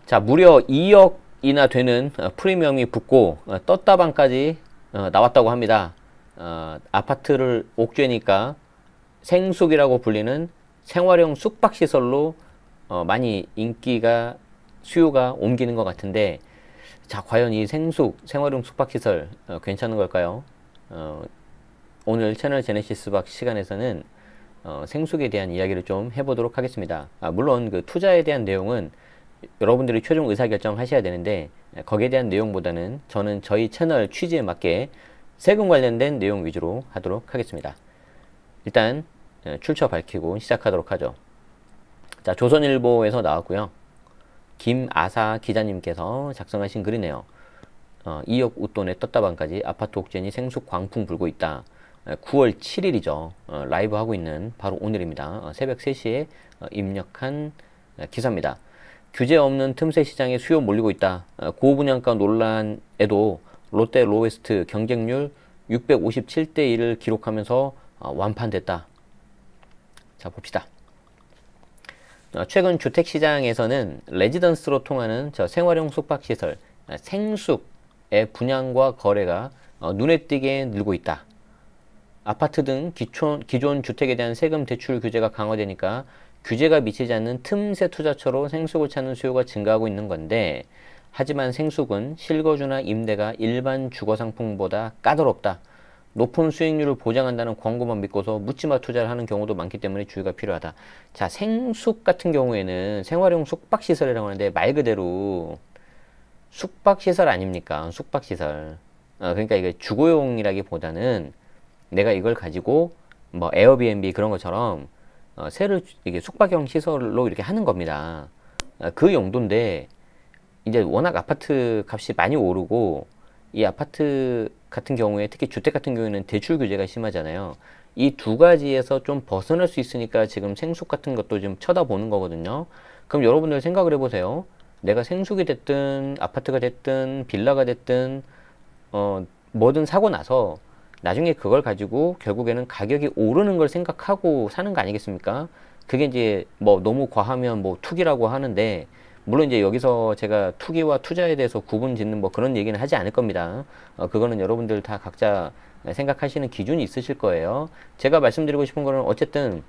자, 무려 2억이나 되는 프리미엄이 붙고 떴다방까지 나왔다고 합니다. 아파트를 옥죄니까 생숙이라고 불리는 생활용 숙박시설로 많이 인기가 수요가 옮기는 것 같은데, 자, 과연 이 생활용 숙박시설 괜찮은 걸까요? 오늘 채널 제네시스 박 시간에서는 생숙에 대한 이야기를 좀 해보도록 하겠습니다. 물론 그 투자에 대한 내용은 여러분들이 최종 의사결정 하셔야 되는데, 거기에 대한 내용보다는 저는 저희 채널 취지에 맞게 세금 관련된 내용 위주로 하도록 하겠습니다. 일단 출처 밝히고 시작하도록 하죠. 자, 조선일보에서 나왔고요. 김아사 기자님께서 작성하신 글이네요. 2억 웃돈에 떴다방까지 아파트 옥죄니 생숙 광풍 불고 있다. 9월 7일이죠. 라이브 하고 있는 바로 오늘입니다. 새벽 3시에 입력한 기사입니다. 규제 없는 틈새 시장에 수요 몰리고 있다. 고분양가 논란에도 롯데 로웨스트 경쟁률 657대 1을 기록하면서 완판됐다. 자, 봅시다. 최근 주택시장에서는 레지던스로 통하는 생활용 숙박시설 생숙의 분양과 거래가 눈에 띄게 늘고 있다. 아파트 등 기존 주택에 대한 세금 대출 규제가 강화되니까 규제가 미치지 않는 틈새 투자처로 생숙을 찾는 수요가 증가하고 있는 건데, 하지만 생숙은 실거주나 임대가 일반 주거상품보다 까다롭다. 높은 수익률을 보장한다는 광고만 믿고서 묻지마 투자를 하는 경우도 많기 때문에 주의가 필요하다. 자, 생숙 같은 경우에는 생활용 숙박시설이라고 하는데, 말 그대로 숙박시설 아닙니까? 숙박시설. 그러니까 이게 주거용이라기보다는 내가 이걸 가지고 뭐 에어비앤비 그런 것처럼 새를 이게 숙박형 시설로 이렇게 하는 겁니다. 그 용도인데, 이제 워낙 아파트 값이 많이 오르고, 이 아파트 같은 경우에 특히 주택 같은 경우에는 대출 규제가 심하잖아요. 이 두 가지에서 좀 벗어날 수 있으니까 지금 생숙 같은 것도 좀 쳐다보는 거거든요. 그럼 여러분들 생각을 해보세요. 내가 생숙이 됐든 아파트가 됐든 빌라가 됐든 뭐든 사고 나서 나중에 그걸 가지고 결국에는 가격이 오르는 걸 생각하고 사는 거 아니겠습니까? 그게 이제 뭐 너무 과하면 뭐 투기라고 하는데, 물론 이제 여기서 제가 투기와 투자에 대해서 구분 짓는 뭐 그런 얘기는 하지 않을 겁니다. 그거는 여러분들 다 각자 생각하시는 기준이 있으실 거예요. 제가 말씀드리고 싶은 거는 어쨌든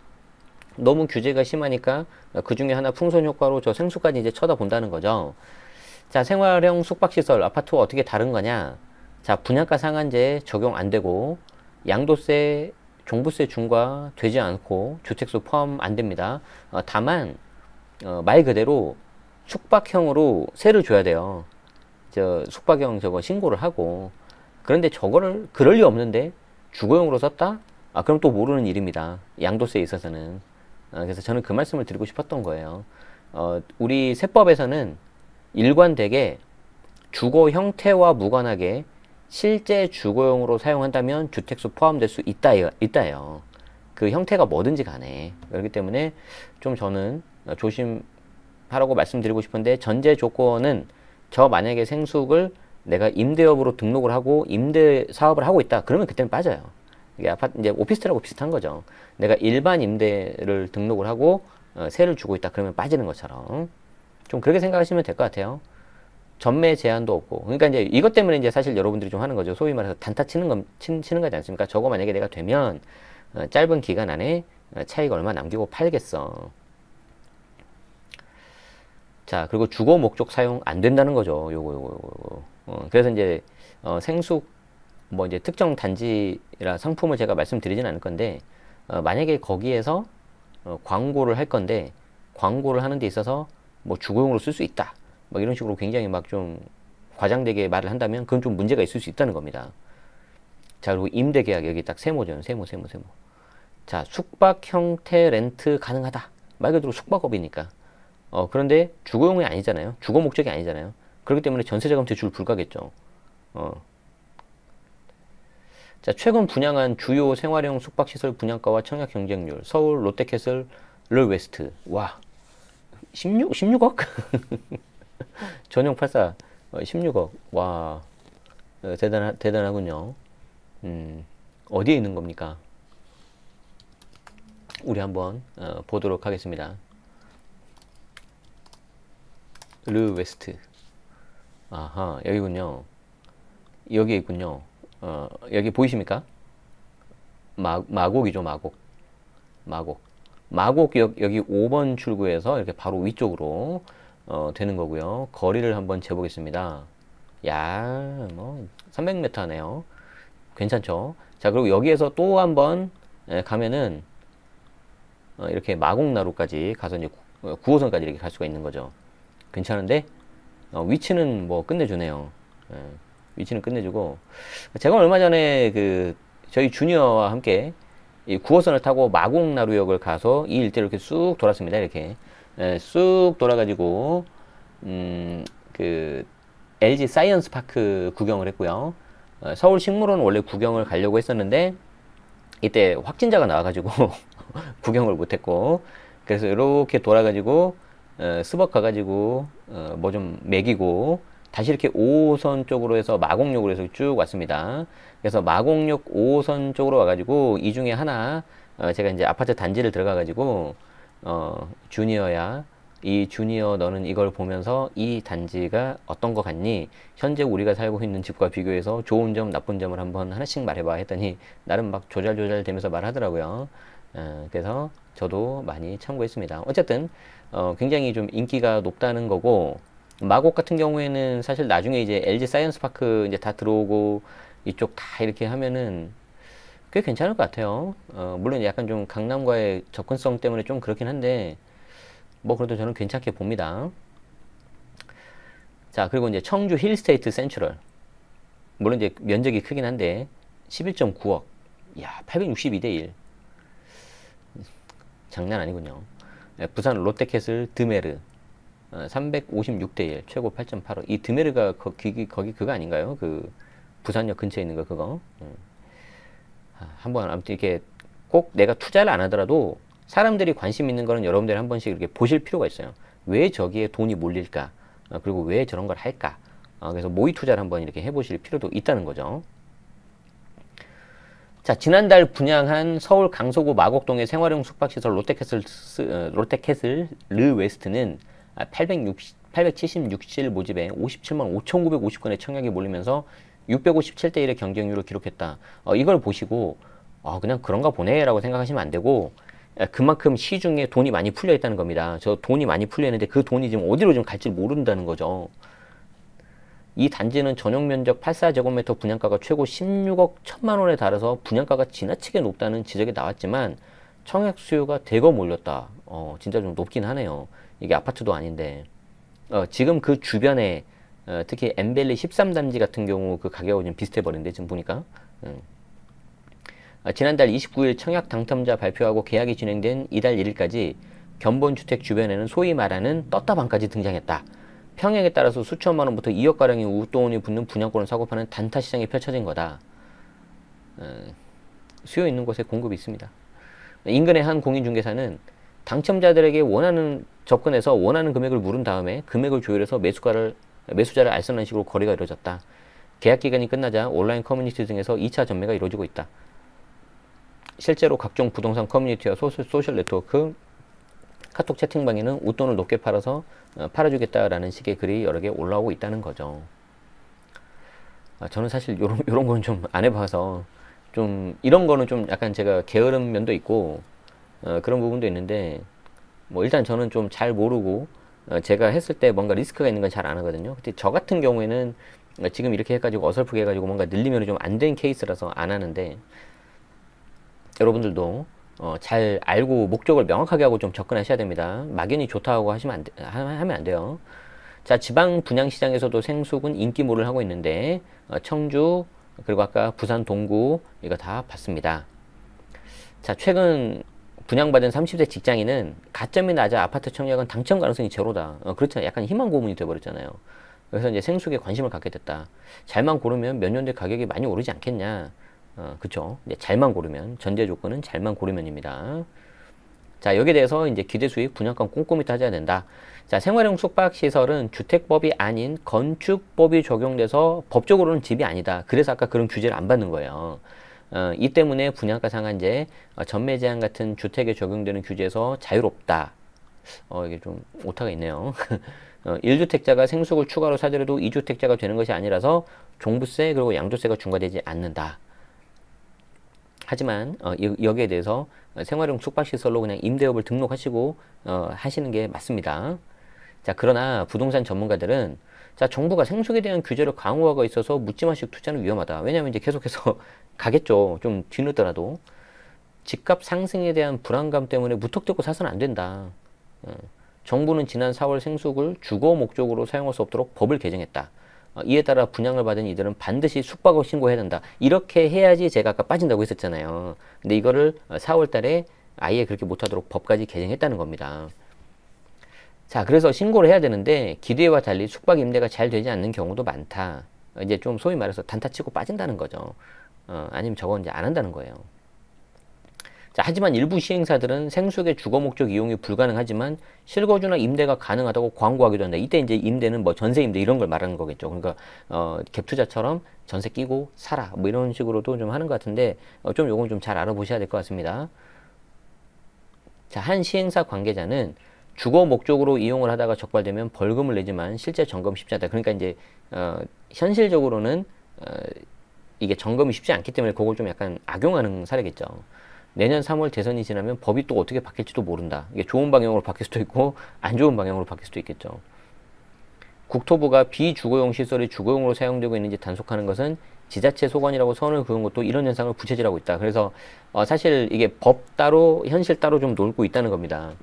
너무 규제가 심하니까 그 중에 하나 풍선 효과로 저 생수까지 이제 쳐다본다는 거죠. 자, 생활형 숙박시설 아파트와 어떻게 다른 거냐? 자, 분양가 상한제 적용 안 되고, 양도세, 종부세 중과 되지 않고 주택수 포함 안 됩니다. 다만 말 그대로 숙박형으로 세를 줘야 돼요. 숙박형 저거 신고를 하고. 그런데 저거를 그럴 리 없는데 주거용으로 썼다? 그럼 또 모르는 일입니다. 양도세에 있어서는. 그래서 저는 그 말씀을 드리고 싶었던 거예요. 우리 세법에서는 일관되게 주거 형태와 무관하게 실제 주거용으로 사용한다면 주택수 포함될 수 있다예요. 그 형태가 뭐든지 간에. 그렇기 때문에 좀 저는 조심하라고 말씀드리고 싶은데, 전제 조건은 저 만약에 생숙을 내가 임대업으로 등록을 하고 임대 사업을 하고 있다, 그러면 그때는 빠져요. 이게 아파트 이제 오피스텔하고 비슷한 거죠. 내가 일반 임대를 등록을 하고 세를 주고 있다, 그러면 빠지는 것처럼 좀 그렇게 생각하시면 될 것 같아요. 전매 제한도 없고. 그러니까 이제 이것 때문에 이제 사실 여러분들이 좀 하는 거죠. 소위 말해서 단타 치는 거지 않습니까? 저거 만약에 내가 되면 짧은 기간 안에 차익 얼마 남기고 팔겠어. 자, 그리고 주거 목적 사용 안 된다는 거죠. 요거. 그래서 이제 생숙 뭐 이제 특정 단지라 상품을 제가 말씀드리진 않을 건데, 만약에 거기에서 광고를 할 건데, 광고를 하는 데 있어서 뭐 주거용으로 쓸 수 있다, 막 이런 식으로 굉장히 막 좀 과장되게 말을 한다면 그건 좀 문제가 있을 수 있다는 겁니다. 자, 그리고 임대계약 여기 딱 세모죠. 세모. 자, 숙박 형태 렌트 가능하다. 말 그대로 숙박업이니까. 그런데 주거용이 아니잖아요. 주거 목적이 아니잖아요. 그렇기 때문에 전세자금 대출 불가겠죠. 자, 최근 분양한 주요 생활형 숙박시설 분양가와 청약 경쟁률. 서울 롯데캐슬 르웨스트. 와, 16억? 전용 84 16억. 와, 대단하군요. 어디에 있는 겁니까? 우리 한번 보도록 하겠습니다. 르 웨스트. 아하, 여기군요. 여기 있군요. 여기 보이십니까? 마곡이죠, 마곡. 마곡. 마곡역 여기 5번 출구에서 이렇게 바로 위쪽으로 되는 거고요. 거리를 한번 재보겠습니다. 야, 뭐 300m네요. 괜찮죠? 자, 그리고 여기에서 또 한번 가면은 이렇게 마곡나루까지 가서 이제 9호선까지 이렇게 갈 수가 있는 거죠. 괜찮은데 위치는 뭐 끝내주네요. 위치는 끝내주고 제가 얼마 전에 그 저희 주니어와 함께 이 9호선을 타고 마곡나루역을 가서 이 일대를 이렇게 쑥 돌았습니다. 이렇게 쑥 돌아가지고 그 LG 사이언스 파크 구경을 했고요. 서울 식물원 원래 구경을 가려고 했었는데 이때 확진자가 나와가지고 구경을 못했고 그래서 이렇게 돌아가지고 스벅 가가지고 뭐 좀 먹이고 다시 이렇게 5호선 쪽으로 해서 마곡역으로 해서 쭉 왔습니다. 그래서 마곡역 5호선 쪽으로 와가지고 이 중에 하나 제가 이제 아파트 단지를 들어가가지고 주니어야 이 주니어 너는 이걸 보면서 이 단지가 어떤 거 같니? 현재 우리가 살고 있는 집과 비교해서 좋은 점 나쁜 점을 한번 하나씩 말해봐 했더니 나름 막 조잘조잘 되면서 말하더라고요. 그래서 저도 많이 참고했습니다. 어쨌든 굉장히 좀 인기가 높다는 거고 마곡 같은 경우에는 사실 나중에 이제 LG 사이언스 파크 이제 다 들어오고 이쪽 다 이렇게 하면은 꽤 괜찮을 것 같아요. 물론 약간 좀 강남과의 접근성 때문에 좀 그렇긴 한데 뭐 그래도 저는 괜찮게 봅니다. 자, 그리고 이제 청주 힐스테이트 센트럴. 물론 이제 면적이 크긴 한데 11.9억. 야, 862대 1. 장난 아니군요. 부산 롯데캐슬 드메르 356대 1 최고 8.85. 이 드메르가 거기 그거 아닌가요? 그 부산역 근처에 있는 거 그거. 한번 아무튼 이렇게 꼭 내가 투자를 안 하더라도 사람들이 관심 있는 거는 여러분들이 한 번씩 이렇게 보실 필요가 있어요. 왜 저기에 돈이 몰릴까? 그리고 왜 저런 걸 할까? 그래서 모의 투자를 한번 이렇게 해보실 필요도 있다는 거죠. 자, 지난달 분양한 서울 강서구 마곡동의 생활용 숙박시설 롯데캐슬 르 웨스트는 876실 모집에 57만 5,950건의 청약이 몰리면서 657대 1의 경쟁률을 기록했다. 이걸 보시고 그냥 그런가 보네 라고 생각하시면 안 되고 그만큼 시중에 돈이 많이 풀려 있다는 겁니다. 저 돈이 많이 풀려 있는데 그 돈이 지금 어디로 좀 갈지 모른다는 거죠. 이 단지는 전용 면적 84제곱미터 분양가가 최고 16억 1천만 원에 달해서 분양가가 지나치게 높다는 지적이 나왔지만 청약 수요가 대거 몰렸다. 진짜 좀 높긴 하네요. 이게 아파트도 아닌데 지금 그 주변에 특히 엠벨리 13단지 같은 경우 그 가격은 좀 비슷해 버린데 지금 보니까 지난달 29일 청약 당첨자 발표하고 계약이 진행된 이달 1일까지 견본주택 주변에는 소위 말하는 떴다방까지 등장했다. 평형에 따라서 수천만 원부터 2억가량의 웃돈이 붙는 분양권을 사고 파는 단타 시장이 펼쳐진 거다. 수요 있는 곳에 공급이 있습니다. 인근의 한 공인중개사는 당첨자들에게 접근해서 원하는 금액을 물은 다음에 금액을 조율해서 매수자를 알선하는 식으로 거래가 이루어졌다. 계약 기간이 끝나자 온라인 커뮤니티 등에서 2차 전매가 이루어지고 있다. 실제로 각종 부동산 커뮤니티와 소셜 네트워크, 카톡 채팅방에는 웃돈을 높게 팔아주겠다라는 식의 글이 여러 개 올라오고 있다는 거죠. 저는 사실 요런 건 좀 안 해봐서 좀 이런 거는 좀 약간 제가 게으른 면도 있고 그런 부분도 있는데 뭐 일단 저는 좀 잘 모르고 제가 했을 때 뭔가 리스크가 있는 건 잘 안 하거든요. 근데 저 같은 경우에는 지금 이렇게 해가지고 어설프게 해가지고 뭔가 늘리면 좀 안 된 케이스라서 안 하는데 여러분들도 잘 알고 목적을 명확하게 하고 좀 접근하셔야 됩니다. 막연히 좋다고 하면 안 돼요. 자, 지방 분양시장에서도 생수군 인기몰을 하고 있는데 청주 그리고 아까 부산 동구 이거 다 봤습니다. 자, 최근 분양받은 30대 직장인은 가점이 낮아 아파트 청약은 당첨 가능성이 제로다. 그렇잖아요. 약간 희망 고문이 돼버렸잖아요. 그래서 이제 생수에 관심을 갖게 됐다. 잘만 고르면 몇 년 뒤 가격이 많이 오르지 않겠냐. 그쵸. 이제 잘만 고르면, 전제 조건은 잘만 고르면입니다. 자, 여기에 대해서 이제 기대 수익, 분양권 꼼꼼히 따져야 된다. 자, 생활용 숙박시설은 주택법이 아닌 건축법이 적용돼서 법적으로는 집이 아니다. 그래서 아까 그런 규제를 안 받는 거예요. 이 때문에 분양가 상한제, 전매 제한 같은 주택에 적용되는 규제에서 자유롭다. 이게 좀 오타가 있네요. 1주택자가 생숙을 추가로 사더라도 2주택자가 되는 것이 아니라서 종부세 그리고 양도세가 중과되지 않는다. 하지만 여기에 대해서 생활용 숙박시설로 그냥 임대업을 등록하시고 하시는 게 맞습니다. 자, 그러나 부동산 전문가들은 자, 정부가 생숙에 대한 규제를 강화하고 있어서 묻지마식 투자는 위험하다. 왜냐하면 이제 계속해서 가겠죠. 좀 뒤늦더라도. 집값 상승에 대한 불안감 때문에 무턱대고 사서는 안 된다. 정부는 지난 4월 생숙을 주거 목적으로 사용할 수 없도록 법을 개정했다. 이에 따라 분양을 받은 이들은 반드시 숙박업 신고해야 된다. 이렇게 해야지 제가 아까 빠진다고 했었잖아요. 근데 이거를 4월 달에 아예 그렇게 못하도록 법까지 개정했다는 겁니다. 자, 그래서 신고를 해야 되는데 기대와 달리 숙박 임대가 잘 되지 않는 경우도 많다. 이제 좀 소위 말해서 단타치고 빠진다는 거죠. 아니면 저건 이제 안 한다는 거예요. 자, 하지만 일부 시행사들은 생숙의 주거 목적 이용이 불가능하지만 실거주나 임대가 가능하다고 광고하기도 한다. 이때 이제 임대는 뭐 전세 임대 이런 걸 말하는 거겠죠. 그러니까 갭 투자처럼 전세 끼고 살아 뭐 이런 식으로도 좀 하는 것 같은데 좀 요건 좀 잘 알아보셔야 될 것 같습니다. 자, 한 시행사 관계자는 주거 목적으로 이용을 하다가 적발되면 벌금을 내지만 실제 점검이 쉽지 않다. 그러니까 이제 현실적으로는 이게 점검이 쉽지 않기 때문에 그걸 좀 약간 악용하는 사례겠죠. 내년 3월 대선이 지나면 법이 또 어떻게 바뀔지도 모른다. 이게 좋은 방향으로 바뀔 수도 있고 안 좋은 방향으로 바뀔 수도 있겠죠. 국토부가 비주거용 시설이 주거용으로 사용되고 있는지 단속하는 것은 지자체 소관이라고 선을 그은 것도 이런 현상을 부채질하고 있다. 그래서 사실 이게 법 따로 현실 따로 좀 놀고 있다는 겁니다.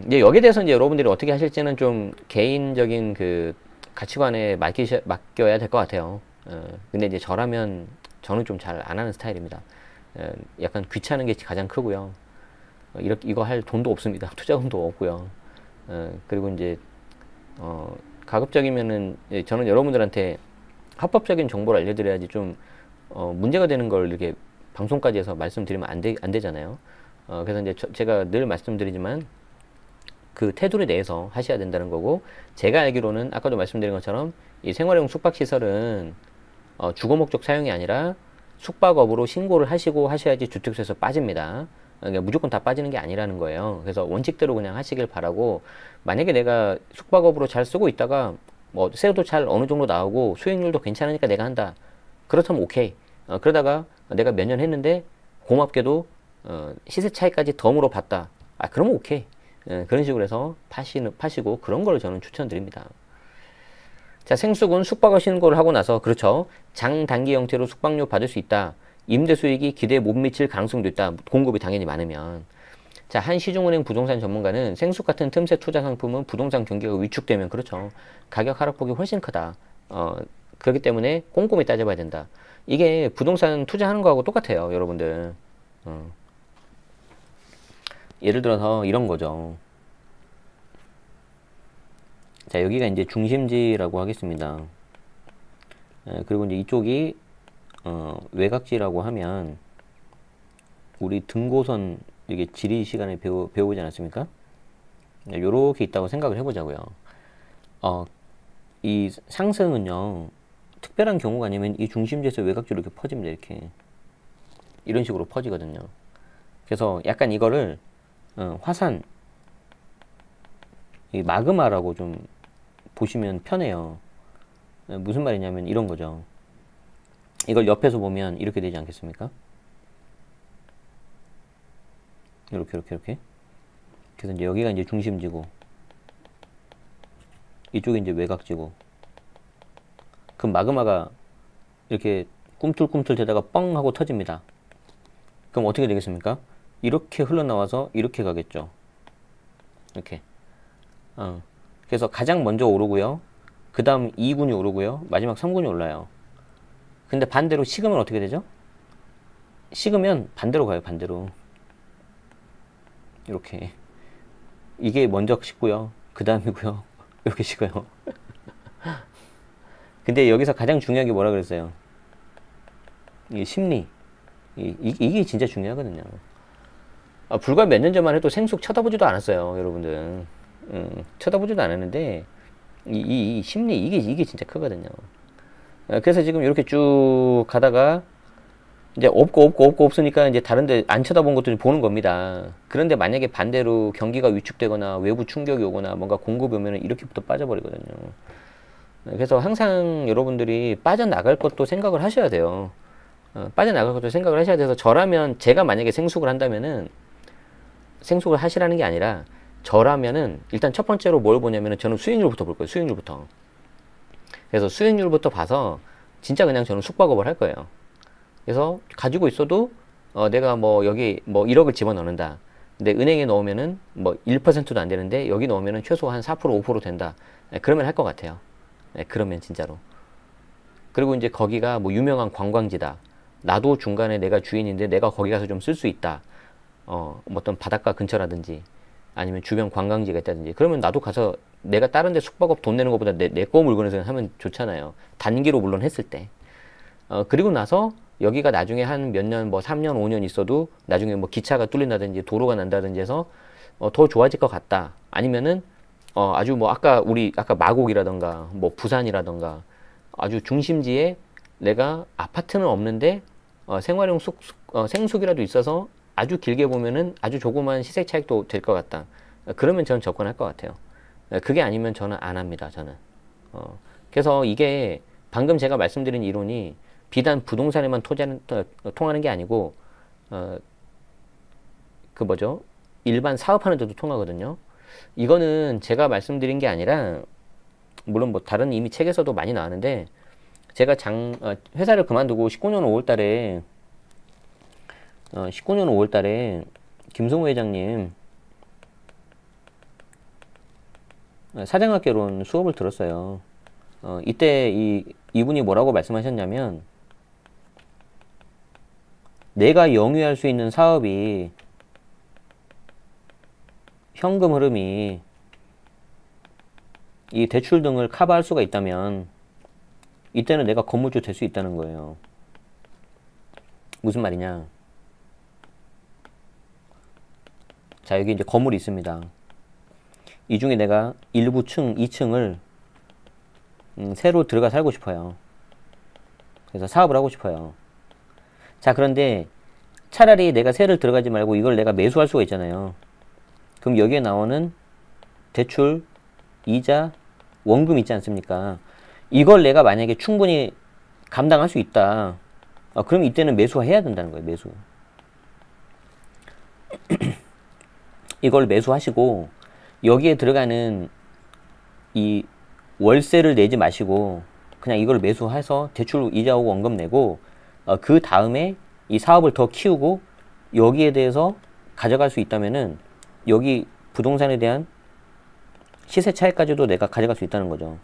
이제 여기에 대해서 이제 여러분들이 어떻게 하실지는 좀 개인적인 그 가치관에 맡겨야 될 것 같아요. 근데 이제 저라면 저는 좀 잘 안 하는 스타일입니다. 약간 귀찮은 게 가장 크고요. 이거 할 돈도 없습니다. 투자금도 없고요. 그리고 이제 가급적이면은 저는 여러분들한테 합법적인 정보를 알려드려야지 좀 문제가 되는 걸 이렇게 방송까지 해서 말씀드리면 안 되잖아요. 그래서 이제 제가 늘 말씀드리지만 그 테두리 내에서 하셔야 된다는 거고, 제가 알기로는 아까도 말씀드린 것처럼 이 생활용 숙박시설은 주거 목적 사용이 아니라 숙박업으로 신고를 하시고 하셔야지 주택수에서 빠집니다. 그러니까 무조건 다 빠지는 게 아니라는 거예요. 그래서 원칙대로 그냥 하시길 바라고, 만약에 내가 숙박업으로 잘 쓰고 있다가 뭐 세도 잘 어느 정도 나오고 수익률도 괜찮으니까 내가 한다. 그렇다면 오케이. 그러다가 내가 몇 년 했는데 고맙게도 시세 차이까지 덤으로 봤다. 그러면 오케이. 그런 식으로 해서 파시고 그런 걸 저는 추천드립니다. 자, 생숙은 숙박업 신고를 하고 나서, 그렇죠, 장단기 형태로 숙박료 받을 수 있다. 임대 수익이 기대에 못 미칠 가능성도 있다. 공급이 당연히 많으면. 자, 한 시중은행 부동산 전문가는 생숙 같은 틈새 투자 상품은 부동산 경기가 위축되면, 그렇죠, 가격 하락폭이 훨씬 크다. 그렇기 때문에 꼼꼼히 따져봐야 된다. 이게 부동산 투자하는 거하고 똑같아요, 여러분들. 예를 들어서 이런 거죠. 자, 여기가 이제 중심지라고 하겠습니다. 그리고 이제 이쪽이 외곽지라고 하면, 우리 등고선 이게 지리 시간에 배우지 않았습니까? 요렇게 있다고 생각을 해보자고요. 이 상승은요, 특별한 경우가 아니면 이 중심지에서 외곽지로 이렇게 퍼집니다. 이렇게 이런 식으로 퍼지거든요. 그래서 약간 이거를 화산, 이 마그마라고 좀 보시면 편해요. 무슨 말이냐면 이런 거죠. 이걸 옆에서 보면 이렇게 되지 않겠습니까? 이렇게. 그래서 이제 여기가 이제 중심지고, 이쪽이 이제 외곽지고, 그럼 마그마가 이렇게 꿈틀꿈틀 되다가 뻥 하고 터집니다. 그럼 어떻게 되겠습니까? 이렇게 흘러나와서 이렇게 가겠죠. 이렇게. 그래서 가장 먼저 오르고요. 그 다음 2군이 오르고요. 마지막 3군이 올라요. 근데 반대로 식으면 어떻게 되죠? 식으면 반대로 가요. 반대로. 이렇게. 이게 먼저 식고요. 그 다음이고요. 이렇게 식어요. 근데 여기서 가장 중요한 게 뭐라 그랬어요? 이게 심리. 이게 진짜 중요하거든요. 불과 몇 년 전만 해도 생숙 쳐다보지도 않았어요, 여러분들. 쳐다보지도 않았는데 이 심리, 이게 진짜 크거든요. 그래서 지금 이렇게 쭉 가다가 이제 없고 없으니까 이제 다른 데 안 쳐다본 것도 보는 겁니다. 그런데 만약에 반대로 경기가 위축되거나 외부 충격이 오거나 뭔가 공급이 오면은 이렇게부터 빠져버리거든요. 그래서 항상 여러분들이 빠져나갈 것도 생각을 하셔야 돼요. 빠져나갈 것도 생각을 하셔야 돼서 저라면 제가 만약에 생숙을 한다면은 생숙을 하시라는 게 아니라 저라면은 일단 첫 번째로 뭘 보냐면은 저는 수익률부터 볼 거예요. 수익률부터. 그래서 수익률부터 봐서 진짜 그냥 저는 숙박업을 할 거예요. 그래서 가지고 있어도 내가 뭐 여기 뭐 1억을 집어넣는다. 근데 은행에 넣으면은 뭐 1%도 안 되는데 여기 넣으면은 최소 한 4% 5% 된다. 그러면 할 것 같아요. 그러면 진짜로. 그리고 이제 거기가 뭐 유명한 관광지다. 나도 중간에 내가 주인인데 내가 거기 가서 좀 쓸 수 있다. 뭐 어떤 바닷가 근처라든지 아니면 주변 관광지가 있다든지 그러면 나도 가서 내가 다른 데 숙박업 돈 내는 것보다 내 거 물건에서 하면 좋잖아요. 단기로 물론 했을 때. 그리고 나서 여기가 나중에 한 몇 년, 뭐 3년, 5년 있어도 나중에 뭐 기차가 뚫린다든지 도로가 난다든지 해서 더 좋아질 것 같다. 아니면은 아주 뭐 아까 마곡이라던가 뭐 부산이라던가 아주 중심지에 내가 아파트는 없는데 생활용 생숙이라도 있어서 아주 길게 보면은 아주 조그만 시세 차익도 될 것 같다. 그러면 저는 접근할 것 같아요. 그게 아니면 저는 안 합니다. 저는. 그래서 이게 방금 제가 말씀드린 이론이 비단 부동산에만 통하는 게 아니고 그 뭐죠? 일반 사업하는 데도 통하거든요. 이거는 제가 말씀드린 게 아니라 물론 뭐 다른 이미 책에서도 많이 나왔는데 제가 회사를 그만두고 19년 5월 달에 김성우 회장님 사장학개론 수업을 들었어요. 이때 이분이 뭐라고 말씀하셨냐면 내가 영위할 수 있는 사업이 현금 흐름이 이 대출 등을 커버할 수가 있다면 이때는 내가 건물주 될 수 있다는 거예요. 무슨 말이냐? 자, 여기 이제 건물이 있습니다. 이 중에 내가 일부 층, 2층을 새로 들어가 살고 싶어요. 그래서 사업을 하고 싶어요. 자, 그런데 차라리 내가 새를 들어가지 말고 이걸 내가 매수할 수가 있잖아요. 그럼 여기에 나오는 대출, 이자, 원금 있지 않습니까? 이걸 내가 만약에 충분히 감당할 수 있다. 그럼 이때는 매수해야 된다는 거예요. 매수. 이걸 매수하시고 여기에 들어가는 이 월세를 내지 마시고 그냥 이걸 매수해서 대출 이자하고 원금 내고 그 다음에 이 사업을 더 키우고 여기에 대해서 가져갈 수 있다면은 여기 부동산에 대한 시세 차이까지도 내가 가져갈 수 있다는 거죠.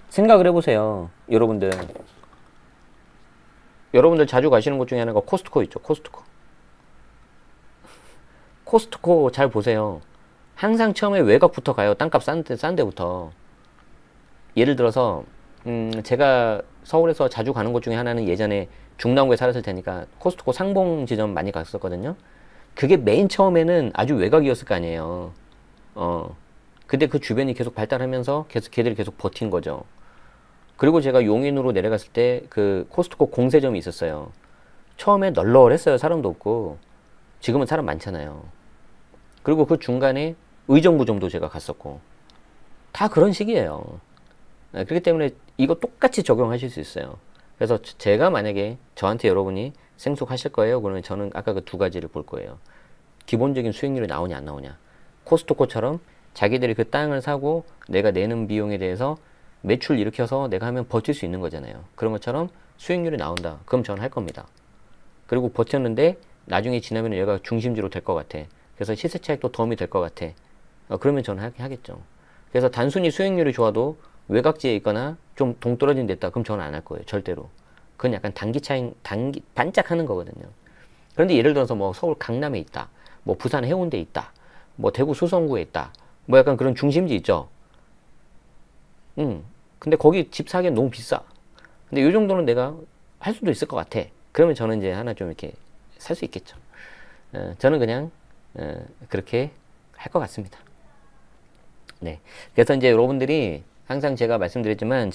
생각을 해보세요. 여러분들 자주 가시는 곳 중에 하나가 코스트코 있죠. 코스트코 잘 보세요. 항상 처음에 외곽부터 가요. 땅값 싼 데부터. 예를 들어서 제가 서울에서 자주 가는 곳 중에 하나는 예전에 중랑구에 살았을 테니까 코스트코 상봉 지점 많이 갔었거든요. 그게 맨 처음에는 아주 외곽이었을 거 아니에요. 근데 그 주변이 계속 발달하면서 걔들이 계속 버틴 거죠. 그리고 제가 용인으로 내려갔을 때 그 코스트코 공세점이 있었어요. 처음에 널널했어요. 사람도 없고. 지금은 사람 많잖아요. 그리고 그 중간에 의정부점도 제가 갔었고. 다 그런 식이에요. 그렇기 때문에 이거 똑같이 적용하실 수 있어요. 그래서 제가 만약에 저한테 여러분이 생숙하실 거예요. 그러면 저는 아까 그 두 가지를 볼 거예요. 기본적인 수익률이 나오냐 안 나오냐. 코스트코처럼 자기들이 그 땅을 사고 내가 내는 비용에 대해서 매출 일으켜서 내가 하면 버틸 수 있는 거잖아요. 그런 것처럼 수익률이 나온다. 그럼 저는 할 겁니다. 그리고 버텼는데 나중에 지나면 얘가 중심지로 될 것 같아. 그래서 시세 차익도 도움이 될 것 같아. 그러면 저는 하겠죠. 그래서 단순히 수익률이 좋아도 외곽지에 있거나 좀 동떨어진 데 있다. 그럼 저는 안 할 거예요. 절대로. 그건 약간 반짝하는 거거든요. 그런데 예를 들어서 뭐 서울 강남에 있다. 뭐 부산 해운대에 있다. 뭐 대구 수성구에 있다. 뭐 약간 그런 중심지 있죠. 근데 거기 집 사기엔 너무 비싸. 근데 이 정도는 내가 할 수도 있을 것 같아. 그러면 저는 이제 하나 좀 이렇게 살 수 있겠죠. 저는 그냥 그렇게 할 것 같습니다. 네. 그래서 이제 여러분들이 항상 제가 말씀드렸지만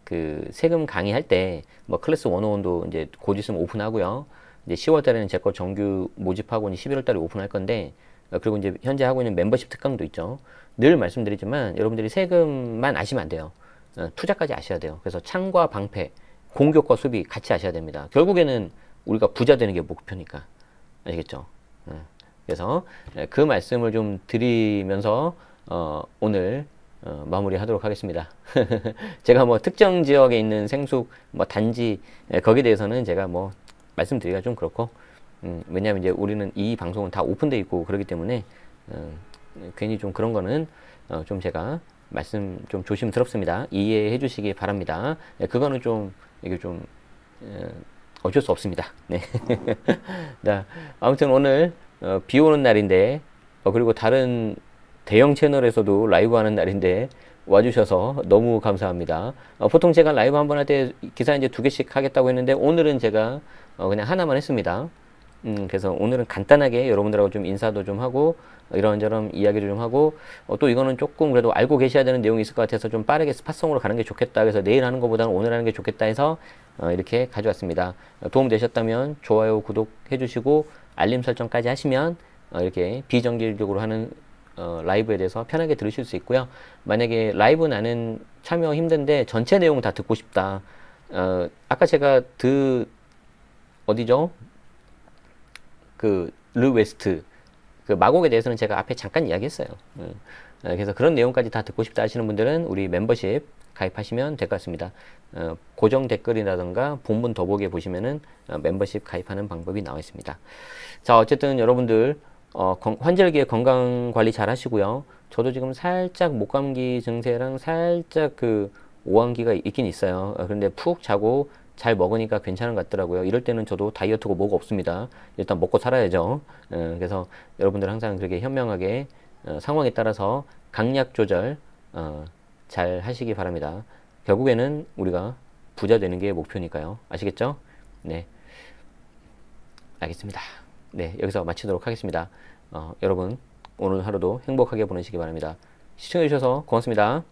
그 세금 강의할 때 뭐 클래스 101도 이제 곧 있으면 오픈하고요. 이제 10월 달에는 제 거 정규 모집하고 11월 달에 오픈할 건데, 그리고 이제 현재 하고 있는 멤버십 특강도 있죠. 늘 말씀드리지만 여러분들이 세금만 아시면 안 돼요. 투자까지 아셔야 돼요. 그래서 창과 방패, 공격과 수비 같이 아셔야 됩니다. 결국에는 우리가 부자 되는 게 목표니까. 아시겠죠? 그래서 그 말씀을 좀 드리면서 오늘 마무리하도록 하겠습니다. 제가 뭐 특정 지역에 있는 생숙 뭐 단지 거기에 대해서는 제가 뭐 말씀드리기가 좀 그렇고, 왜냐하면 이제 우리는 이 방송은 다 오픈돼 있고 그렇기 때문에 괜히 좀 그런 거는 좀 제가 말씀 좀 조심스럽습니다. 이해해 주시기 바랍니다. 그거는 좀 이게 좀 어쩔 수 없습니다. 네. 자, 아무튼 오늘 비 오는 날인데 그리고 다른 대형 채널에서도 라이브 하는 날인데 와주셔서 너무 감사합니다. 보통 제가 라이브 한번 할 때 기사 이제 2개씩 하겠다고 했는데 오늘은 제가 그냥 하나만 했습니다. 그래서 오늘은 간단하게 여러분들하고 좀 인사도 좀 하고 이런저런 이야기를 좀 하고 또 이거는 조금 그래도 알고 계셔야 되는 내용이 있을 것 같아서 좀 빠르게 스팟성으로 가는 게 좋겠다. 그래서 내일 하는 것보다는 오늘 하는 게 좋겠다 해서 이렇게 가져왔습니다. 도움 되셨다면 좋아요, 구독 해주시고 알림 설정까지 하시면 이렇게 비정기적으로 하는 라이브에 대해서 편하게 들으실 수 있고요. 만약에 라이브 나는 참여 힘든데 전체 내용 다 듣고 싶다. 아까 제가 어디죠? 그 르 웨스트 그 마곡에 대해서는 제가 앞에 잠깐 이야기했어요. 그래서 그런 내용까지 다 듣고 싶다 하시는 분들은 우리 멤버십 가입하시면 될 것 같습니다. 고정 댓글이라던가 본문 더보기에 보시면은 멤버십 가입하는 방법이 나와 있습니다. 자, 어쨌든 여러분들 환절기에 건강 관리 잘 하시고요. 저도 지금 살짝 목감기 증세랑 살짝 그 오한기가 있긴 있어요. 그런데 푹 자고 잘 먹으니까 괜찮은 것 같더라고요. 이럴 때는 저도 다이어트고 뭐가 없습니다. 일단 먹고 살아야죠. 그래서 여러분들 항상 그렇게 현명하게 상황에 따라서 강약 조절 잘 하시기 바랍니다. 결국에는 우리가 부자 되는 게 목표니까요. 아시겠죠? 네, 알겠습니다. 네, 여기서 마치도록 하겠습니다. 여러분 오늘 하루도 행복하게 보내시기 바랍니다. 시청해주셔서 고맙습니다.